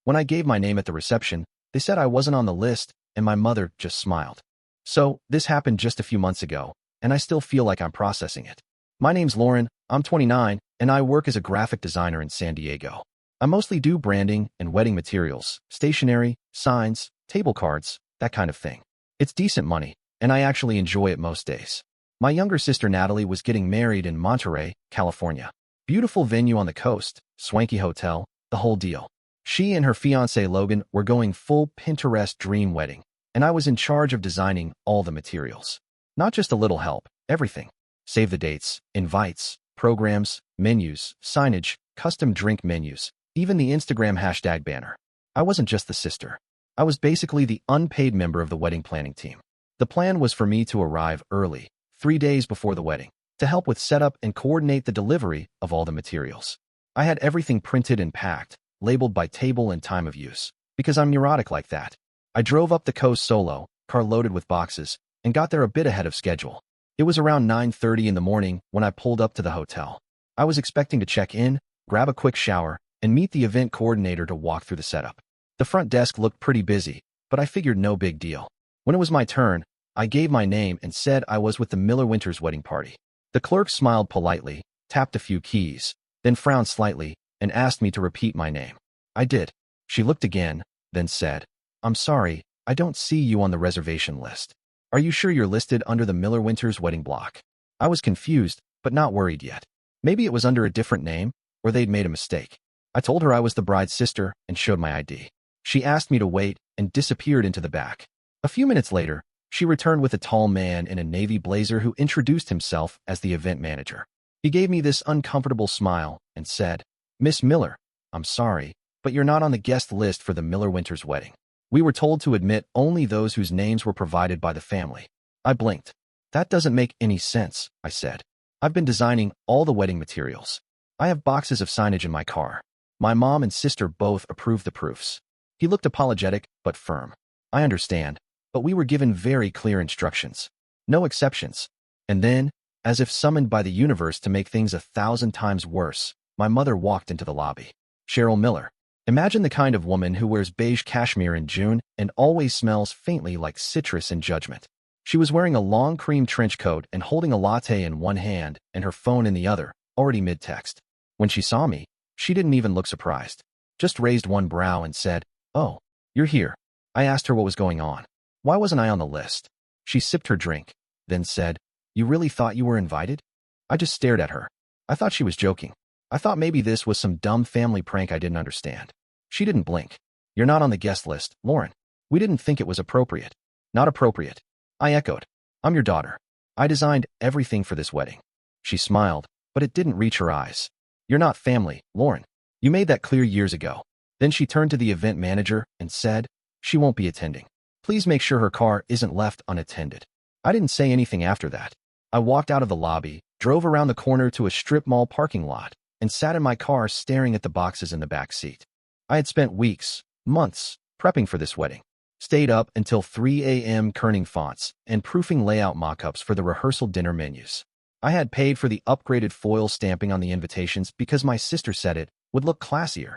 When I gave my name at the reception, they said I wasn't on the list, and my mother just smiled. So, this happened just a few months ago, and I still feel like I'm processing it. My name's Lauren, I'm 29, and I work as a graphic designer in San Diego. I mostly do branding and wedding materials, stationery, signs, table cards, that kind of thing. It's decent money, and I actually enjoy it most days. My younger sister Natalie was getting married in Monterey, California. Beautiful venue on the coast, swanky hotel, the whole deal. She and her fiancé Logan were going full Pinterest dream wedding, and I was in charge of designing all the materials. Not just a little help, everything. Save the dates, invites, programs, menus, signage, custom drink menus, even the Instagram hashtag banner. I wasn't just the sister. I was basically the unpaid member of the wedding planning team. The plan was for me to arrive early, 3 days before the wedding, to help with setup and coordinate the delivery of all the materials. I had everything printed and packed, labeled by table and time of use, because I'm neurotic like that. I drove up the coast solo, car loaded with boxes, and got there a bit ahead of schedule. It was around 9:30 in the morning when I pulled up to the hotel. I was expecting to check in, grab a quick shower, and meet the event coordinator to walk through the setup. The front desk looked pretty busy, but I figured no big deal. When it was my turn, I gave my name and said I was with the Miller Winters wedding party. The clerk smiled politely, tapped a few keys, then frowned slightly, and asked me to repeat my name. I did. She looked again, then said, "I'm sorry, I don't see you on the reservation list. Are you sure you're listed under the Miller Winters wedding block?" I was confused, but not worried yet. Maybe it was under a different name, or they'd made a mistake. I told her I was the bride's sister and showed my ID. She asked me to wait and disappeared into the back. A few minutes later, she returned with a tall man in a navy blazer who introduced himself as the event manager. He gave me this uncomfortable smile and said, "Miss Miller, I'm sorry, but you're not on the guest list for the Miller Winters wedding. We were told to admit only those whose names were provided by the family." I blinked. "That doesn't make any sense," I said. "I've been designing all the wedding materials. I have boxes of signage in my car. My mom and sister both approved the proofs." He looked apologetic but firm. "I understand, but we were given very clear instructions. No exceptions." And then, as if summoned by the universe to make things 1,000 times worse, my mother walked into the lobby. Cheryl Miller. Imagine the kind of woman who wears beige cashmere in June and always smells faintly like citrus in Judgment. She was wearing a long cream trench coat and holding a latte in one hand and her phone in the other, already mid-text. When she saw me, she didn't even look surprised, just raised one brow and said, "Oh, you're here." I asked her what was going on. Why wasn't I on the list? She sipped her drink, then said, "You really thought you were invited?" I just stared at her. I thought she was joking. I thought maybe this was some dumb family prank I didn't understand. She didn't blink. "You're not on the guest list, Lauren. We didn't think it was appropriate." "Not appropriate," I echoed. "I'm your daughter. I designed everything for this wedding." She smiled, but it didn't reach her eyes. "You're not family, Lauren. You made that clear years ago." Then she turned to the event manager and said, "She won't be attending. Please make sure her car isn't left unattended." I didn't say anything after that. I walked out of the lobby, drove around the corner to a strip mall parking lot, and sat in my car staring at the boxes in the back seat. I had spent weeks, months, prepping for this wedding. Stayed up until 3 a.m. kerning fonts and proofing layout mock-ups for the rehearsal dinner menus. I had paid for the upgraded foil stamping on the invitations because my sister said it would look classier.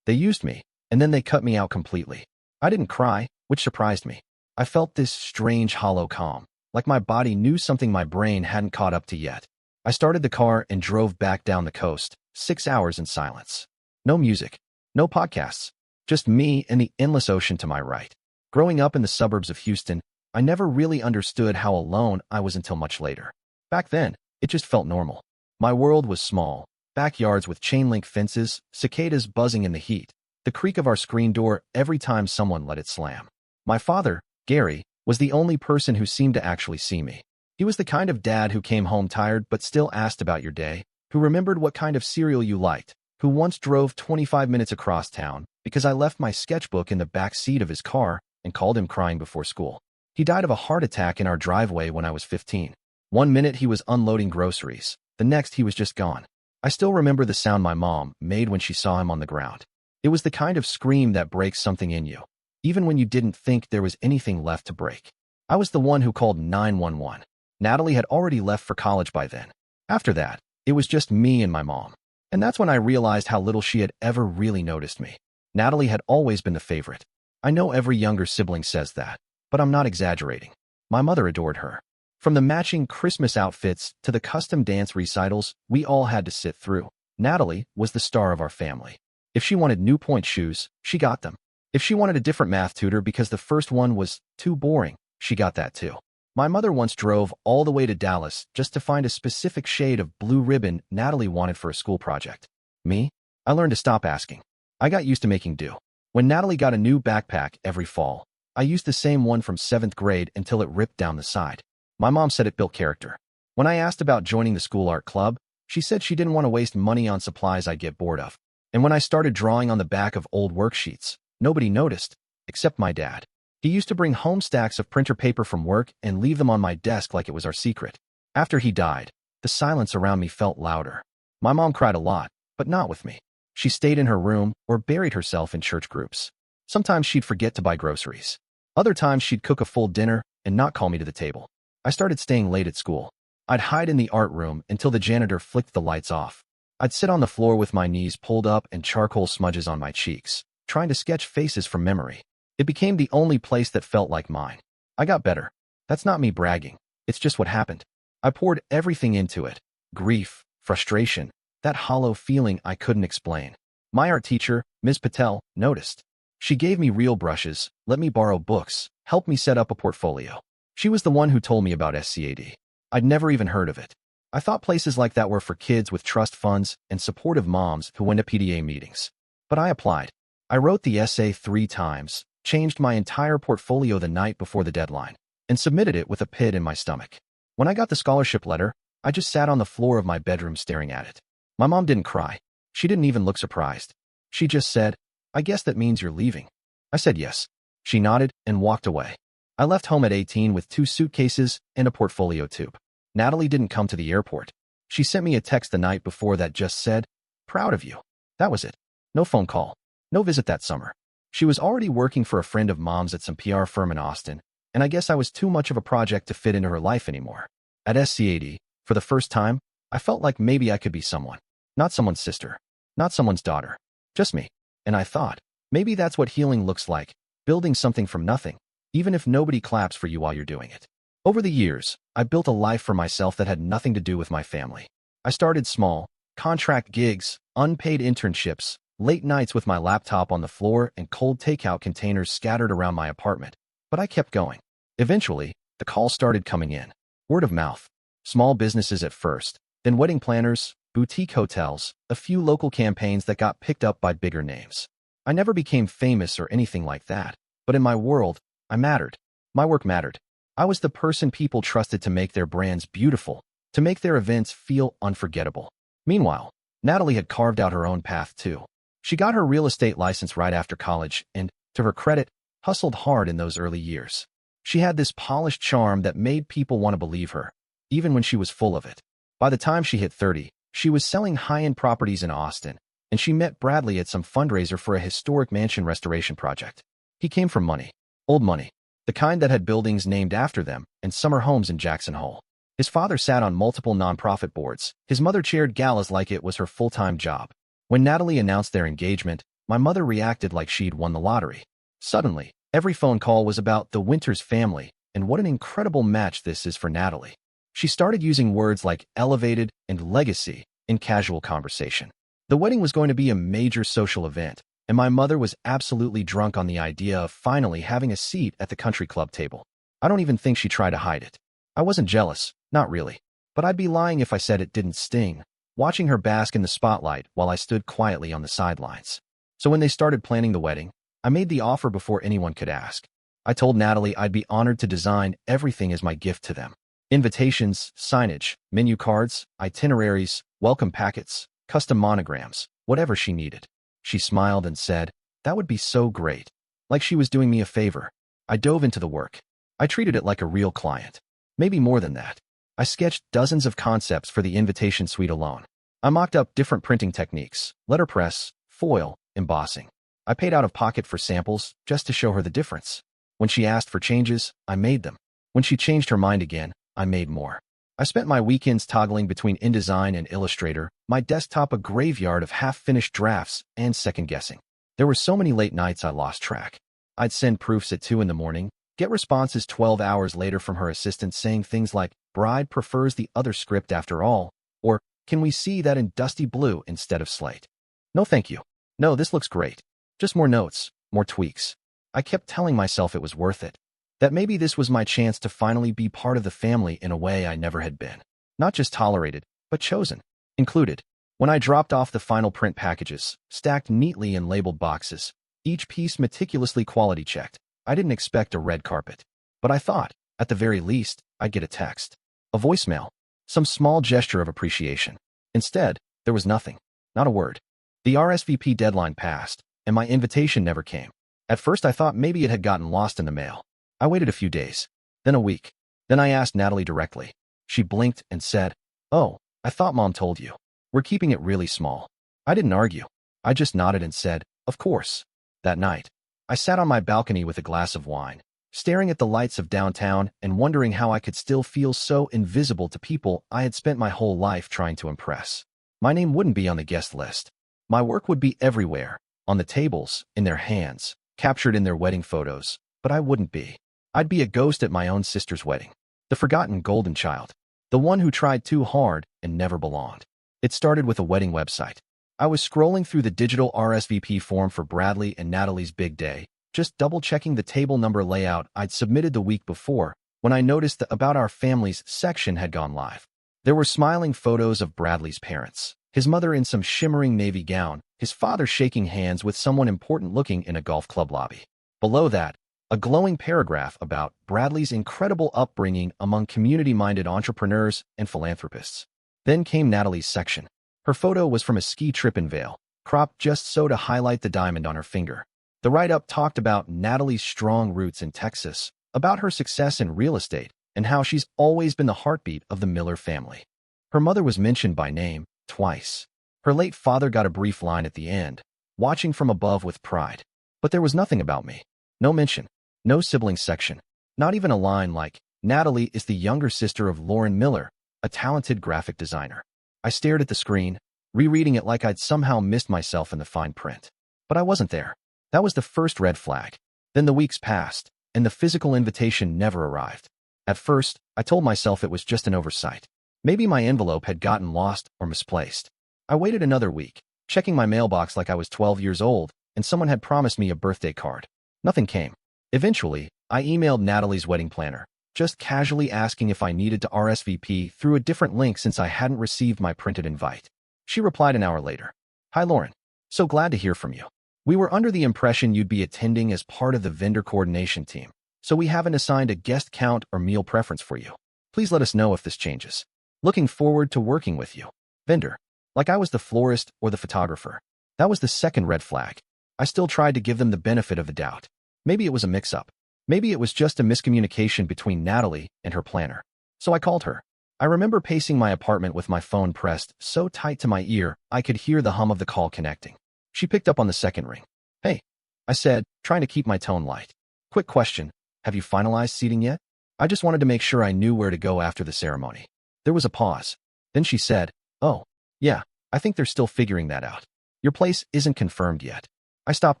They used me, and then they cut me out completely. I didn't cry, which surprised me. I felt this strange hollow calm, like my body knew something my brain hadn't caught up to yet. I started the car and drove back down the coast, 6 hours in silence. No music, no podcasts, just me and the endless ocean to my right. Growing up in the suburbs of Houston, I never really understood how alone I was until much later. Back then, it just felt normal. My world was small, backyards with chain-link fences, cicadas buzzing in the heat, the creak of our screen door every time someone let it slam. My father, Gary, was the only person who seemed to actually see me. He was the kind of dad who came home tired but still asked about your day, who remembered what kind of cereal you liked, who once drove 25 minutes across town because I left my sketchbook in the back seat of his car and called him crying before school. He died of a heart attack in our driveway when I was 15. One minute he was unloading groceries, the next he was just gone. I still remember the sound my mom made when she saw him on the ground. It was the kind of scream that breaks something in you, even when you didn't think there was anything left to break. I was the one who called 911. Natalie had already left for college by then. After that, it was just me and my mom. And that's when I realized how little she had ever really noticed me. Natalie had always been the favorite. I know every younger sibling says that, but I'm not exaggerating. My mother adored her. From the matching Christmas outfits to the custom dance recitals we all had to sit through, Natalie was the star of our family. If she wanted new point shoes, she got them. If she wanted a different math tutor because the first one was too boring, she got that too. My mother once drove all the way to Dallas just to find a specific shade of blue ribbon Natalie wanted for a school project. Me? I learned to stop asking. I got used to making do. When Natalie got a new backpack every fall, I used the same one from 7th grade until it ripped down the side. My mom said it built character. When I asked about joining the school art club, she said she didn't want to waste money on supplies I'd get bored of. And when I started drawing on the back of old worksheets, nobody noticed, except my dad. He used to bring home stacks of printer paper from work and leave them on my desk like it was our secret. After he died, the silence around me felt louder. My mom cried a lot, but not with me. She stayed in her room or buried herself in church groups. Sometimes she'd forget to buy groceries. Other times she'd cook a full dinner and not call me to the table. I started staying late at school. I'd hide in the art room until the janitor flicked the lights off. I'd sit on the floor with my knees pulled up and charcoal smudges on my cheeks, trying to sketch faces from memory. It became the only place that felt like mine. I got better. That's not me bragging. It's just what happened. I poured everything into it. Grief, frustration, that hollow feeling I couldn't explain. My art teacher, Ms. Patel, noticed. She gave me real brushes, let me borrow books, helped me set up a portfolio. She was the one who told me about SCAD. I'd never even heard of it. I thought places like that were for kids with trust funds and supportive moms who went to PTA meetings. But I applied. I wrote the essay 3 times, changed my entire portfolio the night before the deadline, and submitted it with a pit in my stomach. When I got the scholarship letter, I just sat on the floor of my bedroom staring at it. My mom didn't cry. She didn't even look surprised. She just said, "I guess that means you're leaving." I said yes. She nodded and walked away. I left home at 18 with 2 suitcases and a portfolio tube. Natalie didn't come to the airport. She sent me a text the night before that just said, "Proud of you." That was it. No phone call. No visit that summer. She was already working for a friend of mom's at some PR firm in Austin, and I guess I was too much of a project to fit into her life anymore. At SCAD, for the first time, I felt like maybe I could be someone. Not someone's sister. Not someone's daughter. Just me. And I thought, maybe that's what healing looks like, building something from nothing, even if nobody claps for you while you're doing it. Over the years, I built a life for myself that had nothing to do with my family. I started small, contract gigs, unpaid internships, late nights with my laptop on the floor and cold takeout containers scattered around my apartment. But I kept going. Eventually, the calls started coming in. Word of mouth. Small businesses at first, then wedding planners, boutique hotels, a few local campaigns that got picked up by bigger names. I never became famous or anything like that, but in my world, I mattered. My work mattered. I was the person people trusted to make their brands beautiful, to make their events feel unforgettable. Meanwhile, Natalie had carved out her own path too. She got her real estate license right after college and, to her credit, hustled hard in those early years. She had this polished charm that made people want to believe her, even when she was full of it. By the time she hit 30, she was selling high-end properties in Austin, and she met Bradley at some fundraiser for a historic mansion restoration project. He came from money. Old money. The kind that had buildings named after them and summer homes in Jackson Hole. His father sat on multiple nonprofit boards. His mother chaired galas like it was her full-time job. When Natalie announced their engagement, my mother reacted like she'd won the lottery. Suddenly, every phone call was about the Winters family and what an incredible match this is for Natalie. She started using words like elevated and legacy in casual conversation. The wedding was going to be a major social event, and my mother was absolutely drunk on the idea of finally having a seat at the country club table. I don't even think she tried to hide it. I wasn't jealous, not really. But I'd be lying if I said it didn't sting, watching her bask in the spotlight while I stood quietly on the sidelines. So when they started planning the wedding, I made the offer before anyone could ask. I told Natalie I'd be honored to design everything as my gift to them. Invitations, signage, menu cards, itineraries, welcome packets, custom monograms, whatever she needed. She smiled and said, "That would be so great." Like she was doing me a favor. I dove into the work. I treated it like a real client. Maybe more than that. I sketched dozens of concepts for the invitation suite alone. I mocked up different printing techniques, letterpress, foil, embossing. I paid out of pocket for samples just to show her the difference. When she asked for changes, I made them. When she changed her mind again, I made more. I spent my weekends toggling between InDesign and Illustrator, my desktop a graveyard of half-finished drafts and second-guessing. There were so many late nights I lost track. I'd send proofs at 2 in the morning, get responses 12 hours later from her assistant saying things like, "Bride prefers the other script after all," or "Can we see that in dusty blue instead of slate?" No thank you. No, this looks great. Just more notes, more tweaks. I kept telling myself it was worth it. That maybe this was my chance to finally be part of the family in a way I never had been. Not just tolerated, but chosen. Included. When I dropped off the final print packages, stacked neatly in labeled boxes, each piece meticulously quality checked, I didn't expect a red carpet. But I thought, at the very least, I'd get a text. A voicemail. Some small gesture of appreciation. Instead, there was nothing. Not a word. The RSVP deadline passed, and my invitation never came. At first I thought maybe it had gotten lost in the mail. I waited a few days, then a week. Then I asked Natalie directly. She blinked and said, "Oh, I thought Mom told you. We're keeping it really small." I didn't argue. I just nodded and said, "Of course." That night, I sat on my balcony with a glass of wine, staring at the lights of downtown and wondering how I could still feel so invisible to people I had spent my whole life trying to impress. My name wouldn't be on the guest list. My work would be everywhere, on the tables, in their hands, captured in their wedding photos, but I wouldn't be. I'd be a ghost at my own sister's wedding. The forgotten golden child. The one who tried too hard and never belonged. It started with a wedding website. I was scrolling through the digital RSVP form for Bradley and Natalie's big day, just double-checking the table number layout I'd submitted the week before, when I noticed the About Our Families section had gone live. There were smiling photos of Bradley's parents, his mother in some shimmering navy gown, his father shaking hands with someone important-looking in a golf club lobby. Below that, a glowing paragraph about Bradley's incredible upbringing among community-minded entrepreneurs and philanthropists. Then came Natalie's section. Her photo was from a ski trip in Vail, cropped just so to highlight the diamond on her finger. The write-up talked about Natalie's strong roots in Texas, about her success in real estate, and how she's always been the heartbeat of the Miller family. Her mother was mentioned by name, twice. Her late father got a brief line at the end, watching from above with pride. But there was nothing about me. No mention. No sibling section. Not even a line like, "Natalie is the younger sister of Lauren Miller, a talented graphic designer." I stared at the screen, rereading it like I'd somehow missed myself in the fine print. But I wasn't there. That was the first red flag. Then the weeks passed, and the physical invitation never arrived. At first, I told myself it was just an oversight. Maybe my envelope had gotten lost or misplaced. I waited another week, checking my mailbox like I was 12 years old, and someone had promised me a birthday card. Nothing came. Eventually, I emailed Natalie's wedding planner, just casually asking if I needed to RSVP through a different link since I hadn't received my printed invite. She replied an hour later. "Hi Lauren. So glad to hear from you. We were under the impression you'd be attending as part of the vendor coordination team, so we haven't assigned a guest count or meal preference for you. Please let us know if this changes. Looking forward to working with you." Vendor. Like I was the florist or the photographer. That was the second red flag. I still tried to give them the benefit of the doubt. Maybe it was a mix-up. Maybe it was just a miscommunication between Natalie and her planner. So I called her. I remember pacing my apartment with my phone pressed so tight to my ear I could hear the hum of the call connecting. She picked up on the second ring. "Hey," I said, trying to keep my tone light. "Quick question. Have you finalized seating yet? I just wanted to make sure I knew where to go after the ceremony." There was a pause. Then she said, "Oh, yeah, I think they're still figuring that out. Your place isn't confirmed yet." I stopped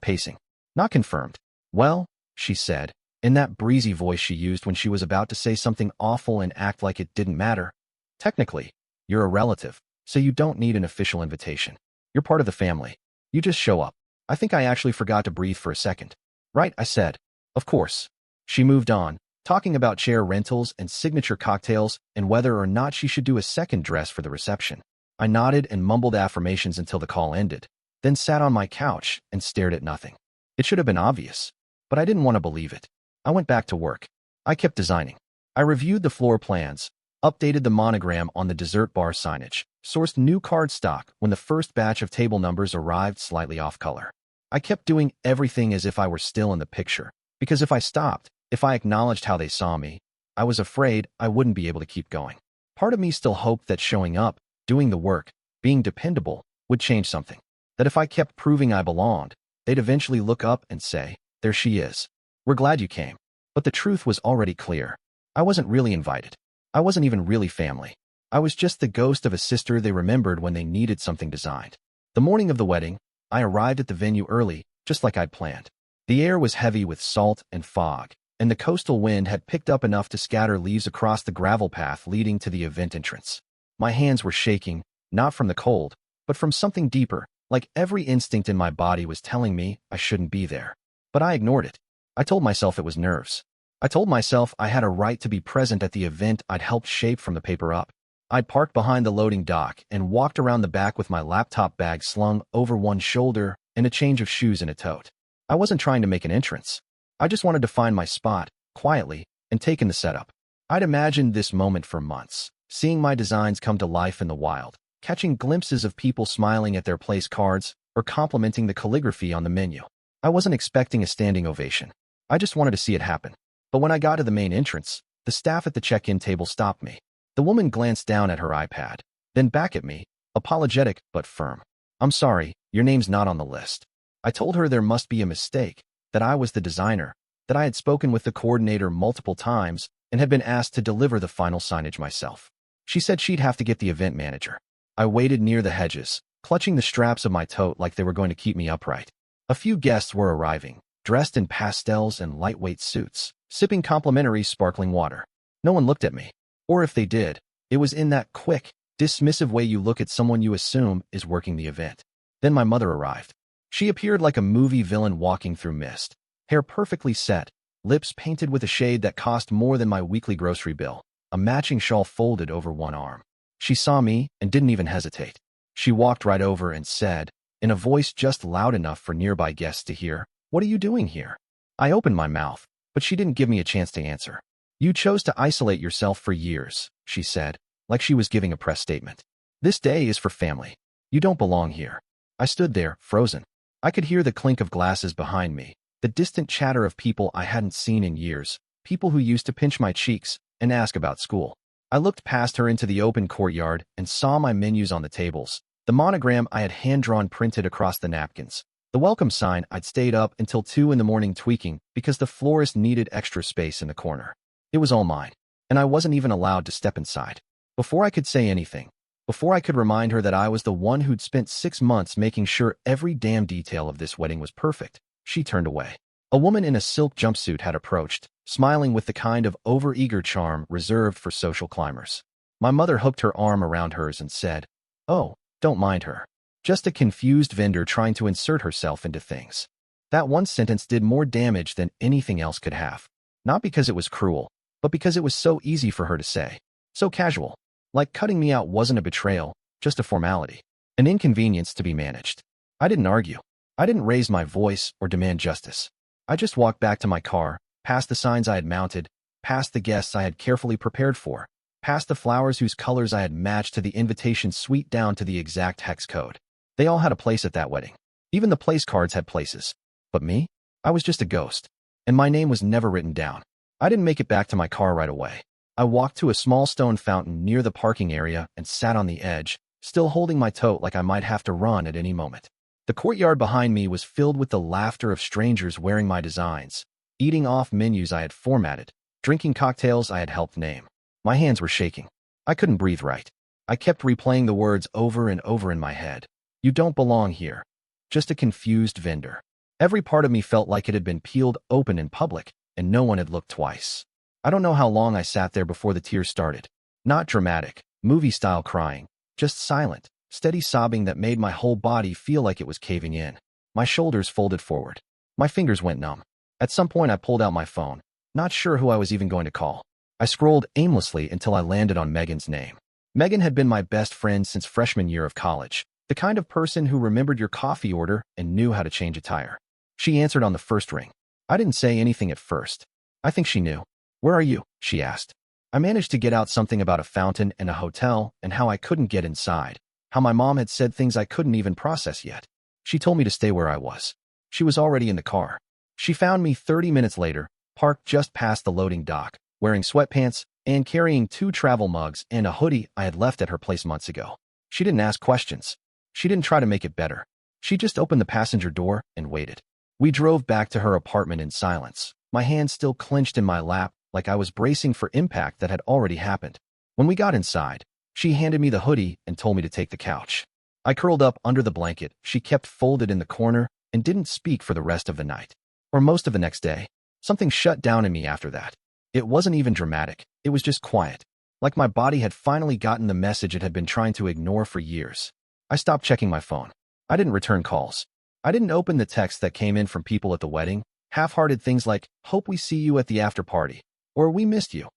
pacing. "Not confirmed." "Well," she said, in that breezy voice she used when she was about to say something awful and act like it didn't matter. "Technically, you're a relative, so you don't need an official invitation. You're part of the family. You just show up." I think I actually forgot to breathe for a second. "Right," I said. "Of course." She moved on, talking about chair rentals and signature cocktails and whether or not she should do a second dress for the reception. I nodded and mumbled affirmations until the call ended, then sat on my couch and stared at nothing. It should have been obvious, but I didn't want to believe it. I went back to work. I kept designing. I reviewed the floor plans, updated the monogram on the dessert bar signage, sourced new cardstock when the first batch of table numbers arrived slightly off color. I kept doing everything as if I were still in the picture, because if I stopped, if I acknowledged how they saw me, I was afraid I wouldn't be able to keep going. Part of me still hoped that showing up, doing the work, being dependable, would change something. That if I kept proving I belonged, they'd eventually look up and say, "There she is. We're glad you came." But the truth was already clear. I wasn't really invited. I wasn't even really family. I was just the ghost of a sister they remembered when they needed something designed. The morning of the wedding, I arrived at the venue early, just like I'd planned. The air was heavy with salt and fog, and the coastal wind had picked up enough to scatter leaves across the gravel path leading to the event entrance. My hands were shaking, not from the cold, but from something deeper, like every instinct in my body was telling me I shouldn't be there. But I ignored it. I told myself it was nerves. I told myself I had a right to be present at the event I'd helped shape from the paper up. I'd parked behind the loading dock and walked around the back with my laptop bag slung over one shoulder and a change of shoes in a tote. I wasn't trying to make an entrance. I just wanted to find my spot, quietly, and take in the setup. I'd imagined this moment for months, seeing my designs come to life in the wild, catching glimpses of people smiling at their place cards or complimenting the calligraphy on the menu. I wasn't expecting a standing ovation. I just wanted to see it happen. But when I got to the main entrance, the staff at the check-in table stopped me. The woman glanced down at her iPad, then back at me, apologetic but firm. "I'm sorry, your name's not on the list." I told her there must be a mistake, that I was the designer, that I had spoken with the coordinator multiple times and had been asked to deliver the final signage myself. She said she'd have to get the event manager. I waited near the hedges, clutching the straps of my tote like they were going to keep me upright. A few guests were arriving, dressed in pastels and lightweight suits, sipping complimentary sparkling water. No one looked at me. Or if they did, it was in that quick, dismissive way you look at someone you assume is working the event. Then my mother arrived. She appeared like a movie villain walking through mist, hair perfectly set, lips painted with a shade that cost more than my weekly grocery bill, a matching shawl folded over one arm. She saw me and didn't even hesitate. She walked right over and said, in a voice just loud enough for nearby guests to hear, "What are you doing here?" I opened my mouth, but she didn't give me a chance to answer. "You chose to isolate yourself for years," she said, like she was giving a press statement. "This day is for family. You don't belong here." I stood there, frozen. I could hear the clink of glasses behind me, the distant chatter of people I hadn't seen in years, people who used to pinch my cheeks and ask about school. I looked past her into the open courtyard and saw my menus on the tables, the monogram I had hand-drawn printed across the napkins, the welcome sign I'd stayed up until 2 in the morning tweaking because the florist needed extra space in the corner. It was all mine, and I wasn't even allowed to step inside. Before I could say anything, before I could remind her that I was the one who'd spent 6 months making sure every damn detail of this wedding was perfect, she turned away. A woman in a silk jumpsuit had approached, smiling with the kind of over-eager charm reserved for social climbers. My mother hooked her arm around hers and said, "Oh, don't mind her. Just a confused vendor trying to insert herself into things." That one sentence did more damage than anything else could have. Not because it was cruel, but because it was so easy for her to say. So casual. Like cutting me out wasn't a betrayal, just a formality. An inconvenience to be managed. I didn't argue. I didn't raise my voice or demand justice. I just walked back to my car, past the signs I had mounted, past the guests I had carefully prepared for, past the flowers whose colors I had matched to the invitation suite down to the exact hex code. They all had a place at that wedding. Even the place cards had places. But me? I was just a ghost. And my name was never written down. I didn't make it back to my car right away. I walked to a small stone fountain near the parking area and sat on the edge, still holding my tote like I might have to run at any moment. The courtyard behind me was filled with the laughter of strangers wearing my designs, eating off menus I had formatted, drinking cocktails I had helped name. My hands were shaking. I couldn't breathe right. I kept replaying the words over and over in my head. "You don't belong here. Just a confused vendor." Every part of me felt like it had been peeled open in public, and no one had looked twice. I don't know how long I sat there before the tears started. Not dramatic, movie-style crying, just silent, steady sobbing that made my whole body feel like it was caving in. My shoulders folded forward. My fingers went numb. At some point I pulled out my phone, not sure who I was even going to call. I scrolled aimlessly until I landed on Megan's name. Megan had been my best friend since freshman year of college, the kind of person who remembered your coffee order and knew how to change a tire. She answered on the first ring. I didn't say anything at first. I think she knew. "Where are you?" she asked. I managed to get out something about a fountain and a hotel and how I couldn't get inside, how my mom had said things I couldn't even process yet. She told me to stay where I was. She was already in the car. She found me 30 minutes later, parked just past the loading dock, wearing sweatpants and carrying 2 travel mugs and a hoodie I had left at her place months ago. She didn't ask questions. She didn't try to make it better. She just opened the passenger door and waited. We drove back to her apartment in silence, my hands still clenched in my lap like I was bracing for impact that had already happened. When we got inside, she handed me the hoodie and told me to take the couch. I curled up under the blanket she kept folded in the corner, and didn't speak for the rest of the night. Or most of the next day. Something shut down in me after that. It wasn't even dramatic, it was just quiet. Like my body had finally gotten the message it had been trying to ignore for years. I stopped checking my phone. I didn't return calls. I didn't open the texts that came in from people at the wedding, half-hearted things like, "Hope we see you at the after party," or "We missed you."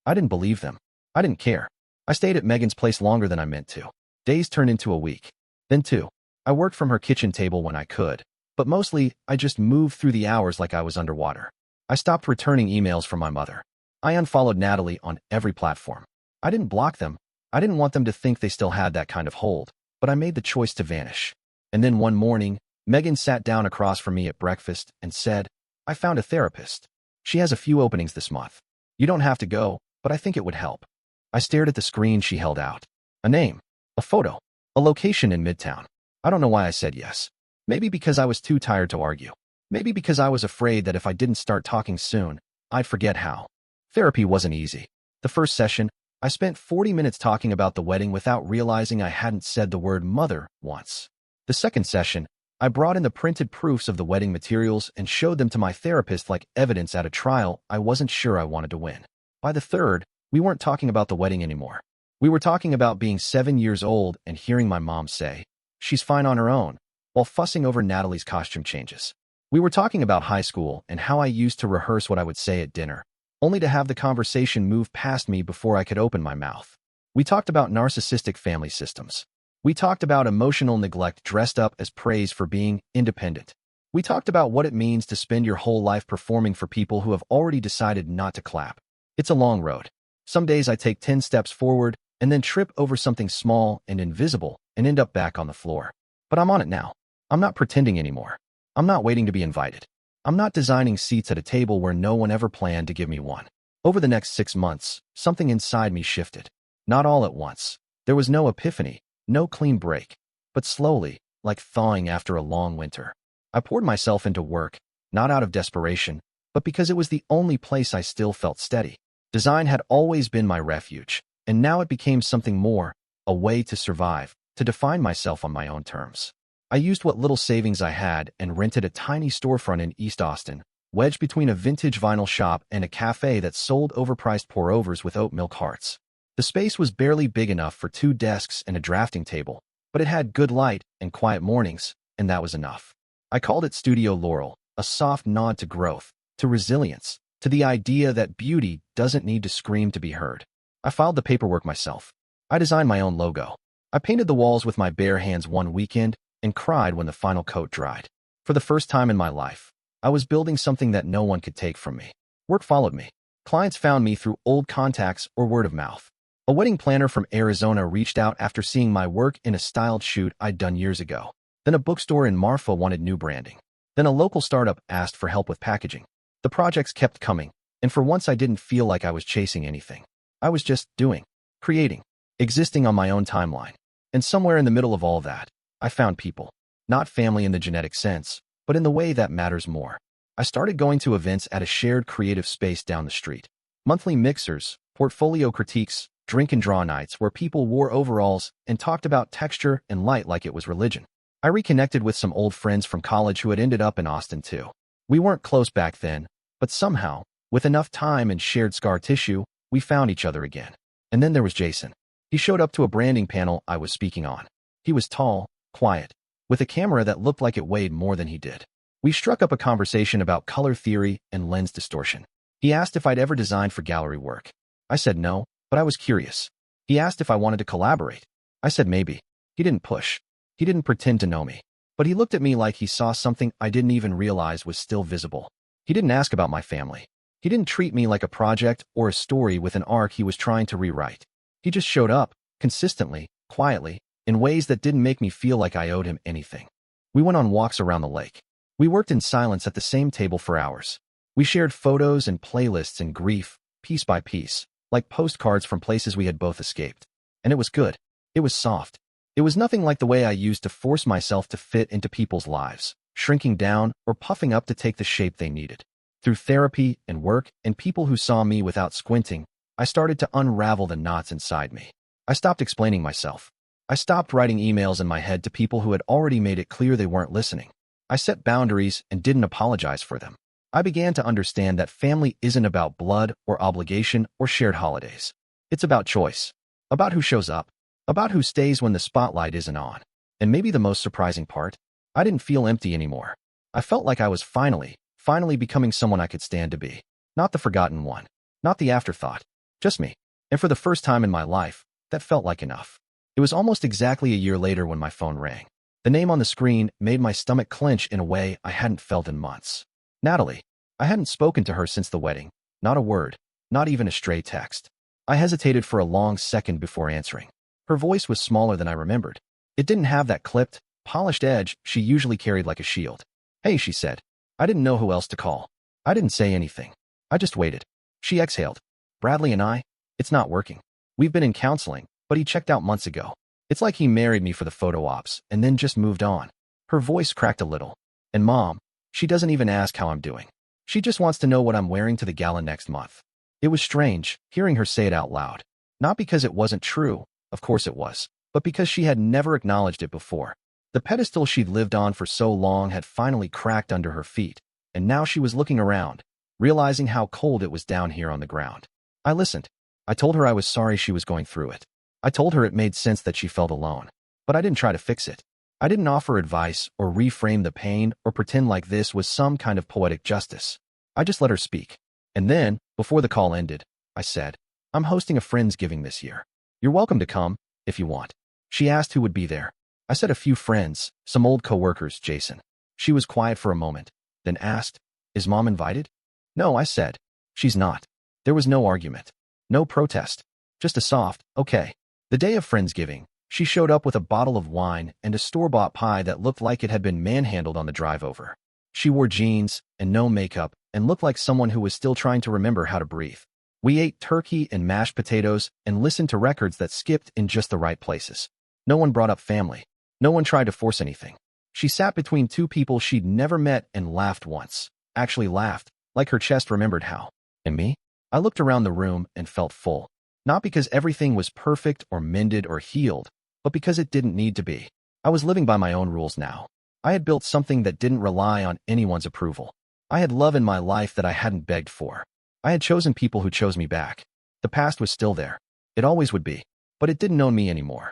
I didn't believe them. I didn't care. I stayed at Megan's place longer than I meant to. Days turned into a week. Then 2. I worked from her kitchen table when I could, but mostly, I just moved through the hours like I was underwater. I stopped returning emails from my mother. I unfollowed Natalie on every platform. I didn't block them. I didn't want them to think they still had that kind of hold, but I made the choice to vanish. And then one morning, Megan sat down across from me at breakfast and said, "I found a therapist. She has a few openings this month. You don't have to go, but I think it would help." I stared at the screen she held out. A name, a photo, a location in Midtown. I don't know why I said yes. Maybe because I was too tired to argue. Maybe because I was afraid that if I didn't start talking soon, I'd forget how. Therapy wasn't easy. The first session, I spent 40 minutes talking about the wedding without realizing I hadn't said the word mother once. The second session, I brought in the printed proofs of the wedding materials and showed them to my therapist like evidence at a trial I wasn't sure I wanted to win. By the third, we weren't talking about the wedding anymore. We were talking about being 7 years old and hearing my mom say, "She's fine on her own," while fussing over Natalie's costume changes. We were talking about high school and how I used to rehearse what I would say at dinner, only to have the conversation move past me before I could open my mouth. We talked about narcissistic family systems. We talked about emotional neglect dressed up as praise for being independent. We talked about what it means to spend your whole life performing for people who have already decided not to clap. It's a long road. Some days I take 10 steps forward and then trip over something small and invisible and end up back on the floor. But I'm on it now. I'm not pretending anymore. I'm not waiting to be invited. I'm not designing seats at a table where no one ever planned to give me one. Over the next 6 months, something inside me shifted. Not all at once. There was no epiphany, no clean break, but slowly, like thawing after a long winter. I poured myself into work, not out of desperation, but because it was the only place I still felt steady. Design had always been my refuge, and now it became something more, a way to survive, to define myself on my own terms. I used what little savings I had and rented a tiny storefront in East Austin, wedged between a vintage vinyl shop and a cafe that sold overpriced pour-overs with oat milk hearts. The space was barely big enough for 2 desks and a drafting table, but it had good light and quiet mornings, and that was enough. I called it Studio Laurel, a soft nod to growth, to resilience, to the idea that beauty doesn't need to scream to be heard. I filed the paperwork myself. I designed my own logo. I painted the walls with my bare hands one weekend and cried when the final coat dried. For the first time in my life, I was building something that no one could take from me. Work followed me. Clients found me through old contacts or word of mouth. A wedding planner from Arizona reached out after seeing my work in a styled shoot I'd done years ago. Then a bookstore in Marfa wanted new branding. Then a local startup asked for help with packaging. The projects kept coming, and for once I didn't feel like I was chasing anything. I was just doing, creating, existing on my own timeline. And somewhere in the middle of all that, I found people. Not family in the genetic sense, but in the way that matters more. I started going to events at a shared creative space down the street. Monthly mixers, portfolio critiques, drink and draw nights where people wore overalls and talked about texture and light like it was religion. I reconnected with some old friends from college who had ended up in Austin too. We weren't close back then, but somehow, with enough time and shared scar tissue, we found each other again. And then there was Jason. He showed up to a branding panel I was speaking on. He was tall, quiet, with a camera that looked like it weighed more than he did. We struck up a conversation about color theory and lens distortion. He asked if I'd ever designed for gallery work. I said no, but I was curious. He asked if I wanted to collaborate. I said maybe. He didn't push. He didn't pretend to know me. But he looked at me like he saw something I didn't even realize was still visible. He didn't ask about my family. He didn't treat me like a project or a story with an arc he was trying to rewrite. He just showed up, consistently, quietly, in ways that didn't make me feel like I owed him anything. We went on walks around the lake. We worked in silence at the same table for hours. We shared photos and playlists and grief, piece by piece, like postcards from places we had both escaped. And it was good. It was soft. It was nothing like the way I used to force myself to fit into people's lives, shrinking down or puffing up to take the shape they needed. Through therapy and work and people who saw me without squinting, I started to unravel the knots inside me. I stopped explaining myself. I stopped writing emails in my head to people who had already made it clear they weren't listening. I set boundaries and didn't apologize for them. I began to understand that family isn't about blood or obligation or shared holidays. It's about choice, about who shows up, about who stays when the spotlight isn't on. And maybe the most surprising part, I didn't feel empty anymore. I felt like I was finally becoming someone I could stand to be. Not the forgotten one, not the afterthought, just me. And for the first time in my life, that felt like enough. It was almost exactly a year later when my phone rang. The name on the screen made my stomach clench in a way I hadn't felt in months. Natalie. I hadn't spoken to her since the wedding. Not a word, not even a stray text. I hesitated for a long second before answering. Her voice was smaller than I remembered. It didn't have that clipped, polished edge she usually carried like a shield. Hey, she said. I didn't know who else to call. I didn't say anything. I just waited. She exhaled. Bradley and I, it's not working. We've been in counseling, but he checked out months ago. It's like he married me for the photo ops and then just moved on. Her voice cracked a little. And Mom, she doesn't even ask how I'm doing. She just wants to know what I'm wearing to the gala next month. It was strange, hearing her say it out loud. Not because it wasn't true, of course it was, but because she had never acknowledged it before. The pedestal she'd lived on for so long had finally cracked under her feet, and now she was looking around, realizing how cold it was down here on the ground. I listened. I told her I was sorry she was going through it. I told her it made sense that she felt alone, but I didn't try to fix it. I didn't offer advice or reframe the pain or pretend like this was some kind of poetic justice. I just let her speak. And then, before the call ended, I said, I'm hosting a Friendsgiving this year. You're welcome to come, if you want. She asked who would be there. I said a few friends, some old coworkers, Jason. She was quiet for a moment, then asked, Is Mom invited? No, I said. She's not. There was no argument. No protest. Just a soft, okay. The day of Friendsgiving, she showed up with a bottle of wine and a store-bought pie that looked like it had been manhandled on the drive over. She wore jeans and no makeup and looked like someone who was still trying to remember how to breathe. We ate turkey and mashed potatoes and listened to records that skipped in just the right places. No one brought up family. No one tried to force anything. She sat between two people she'd never met and laughed once. Actually laughed, like her chest remembered how. And me? I looked around the room and felt full. Not because everything was perfect or mended or healed, but because it didn't need to be. I was living by my own rules now. I had built something that didn't rely on anyone's approval. I had love in my life that I hadn't begged for. I had chosen people who chose me back. The past was still there. It always would be. But it didn't own me anymore.